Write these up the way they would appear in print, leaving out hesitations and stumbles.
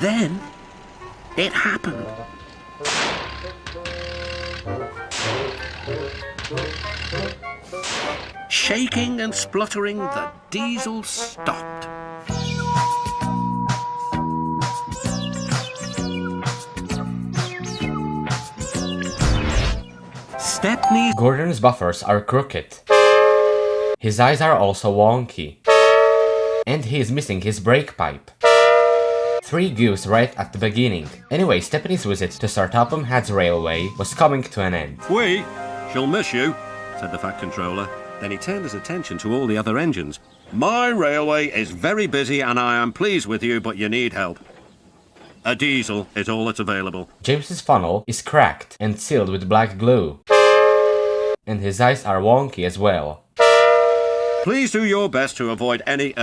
Then it happened. Shaking and spluttering, the diesel stopped. Stepney's Gordon's buffers are crooked. His eyes are also wonky. And he is missing his brake pipe. 3 goofs right at the beginning. Anyway, Stepney's visit to Sir Topham Hatt's railway was coming to an end. We shall miss you, said the Fat Controller. Then he turned his attention to all the other engines. My railway is very busy and I am pleased with you, but you need help. A diesel is all that's available. James's funnel is cracked and sealed with black glue. And his eyes are wonky as well. Please do your best to avoid any,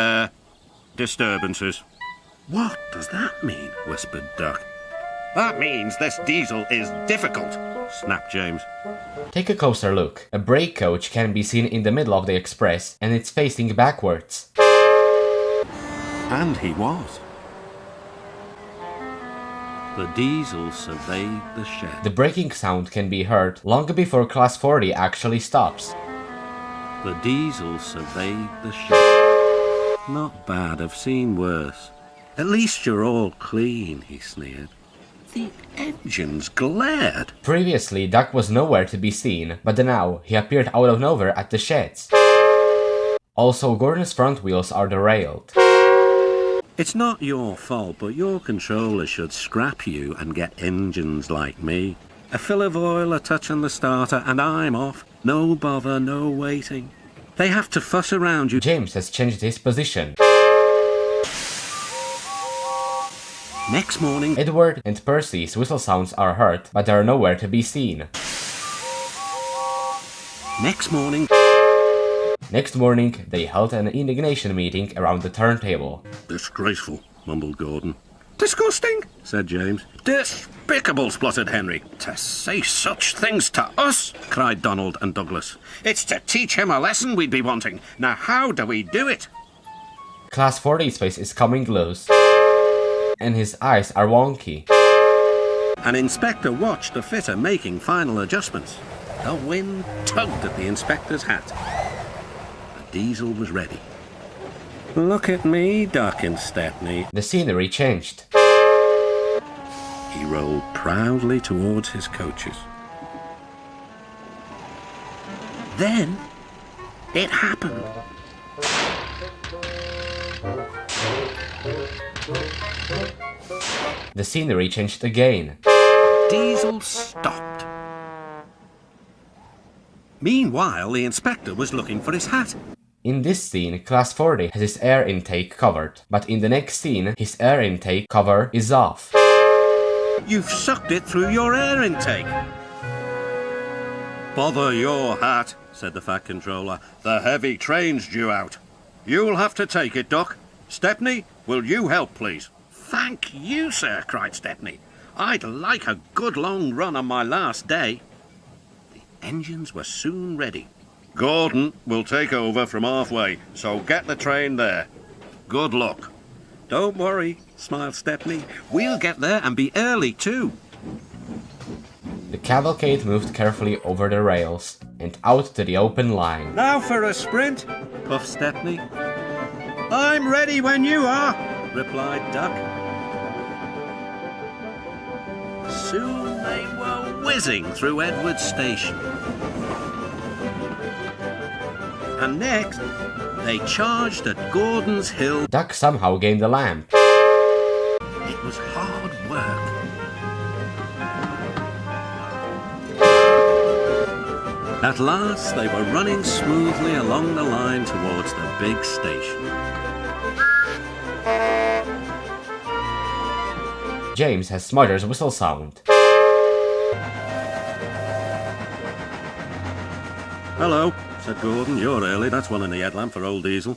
disturbances. What does that mean? Whispered Duck. That means this diesel is difficult, snapped James. Take a closer look. A brake coach can be seen in the middle of the express and it's facing backwards. And he was. The diesel surveyed the shed. The braking sound can be heard long before Class 40 actually stops. The diesel surveyed the shed. Not bad, I've seen worse. At least you're all clean, he sneered. The engines glared. Previously, Duck was nowhere to be seen, but now he appeared out of nowhere at the sheds. Also, Gordon's front wheels are derailed. It's not your fault, but your controller should scrap you and get engines like me. A fill of oil, a touch on the starter, and I'm off. No bother, no waiting. They have to fuss around you. James has changed his position. Next morning, Edward and Percy's whistle sounds are heard, but are nowhere to be seen. Next morning, they held an indignation meeting around the turntable. Disgraceful, mumbled Gordon. Disgusting, said James. Despicable, spluttered Henry. To say such things to us, cried Donald and Douglas. It's to teach him a lesson we'd be wanting. Now how do we do it? Class 40's face is coming loose. And his eyes are wonky. An inspector watched the fitter making final adjustments. The wind tugged at the inspector's hat. The diesel was ready. Look at me, Duck and Stepney. The scenery changed. He rolled proudly towards his coaches. Then it happened. The scenery changed again. Diesel stopped. Meanwhile, the inspector was looking for his hat. In this scene, Class 40 has his air intake covered, but in the next scene, his air intake cover is off. You've sucked it through your air intake. Bother your hat, said the Fat Controller. The heavy train's due out. You'll have to take it, Duck. Stepney, will you help, please? Thank you, sir, cried Stepney. I'd like a good long run on my last day. The engines were soon ready. Gordon will take over from halfway, so get the train there. Good luck. Don't worry, smiled Stepney. We'll get there and be early too. The cavalcade moved carefully over the rails and out to the open line. Now for a sprint, puffed Stepney. I'm ready when you are, replied Duck. Soon they were whizzing through Edward's station. And next, they charged at Gordon's Hill. Duck somehow gained the lamp. It was hard work. At last, they were running smoothly along the line towards the big station. James has Smudger's whistle sound. Hello, said Gordon. You're early. That's one in the headlamp for old Diesel.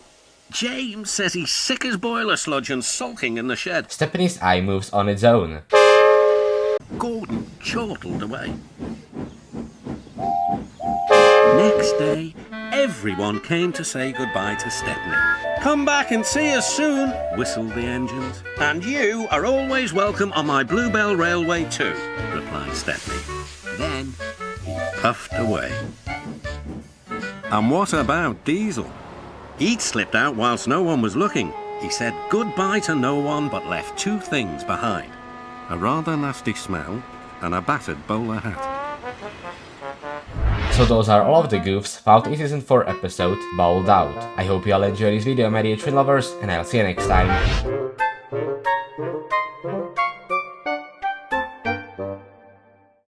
James says he's sick as boiler sludge and sulking in the shed. Stepney's eye moves on its own. Gordon chortled away. Next day, everyone came to say goodbye to Stepney. "Come back and see us soon," whistled the engines. "And you are always welcome on my Bluebell Railway too," replied Stepney. Then he puffed away. And what about Diesel? He'd slipped out whilst no one was looking. He said goodbye to no one but left two things behind: a rather nasty smell and a battered bowler hat. So those are all of the Goofs found in Season 4 episode Bowled Out. I hope you all enjoyed this video, my dear train lovers, and I'll see you next time.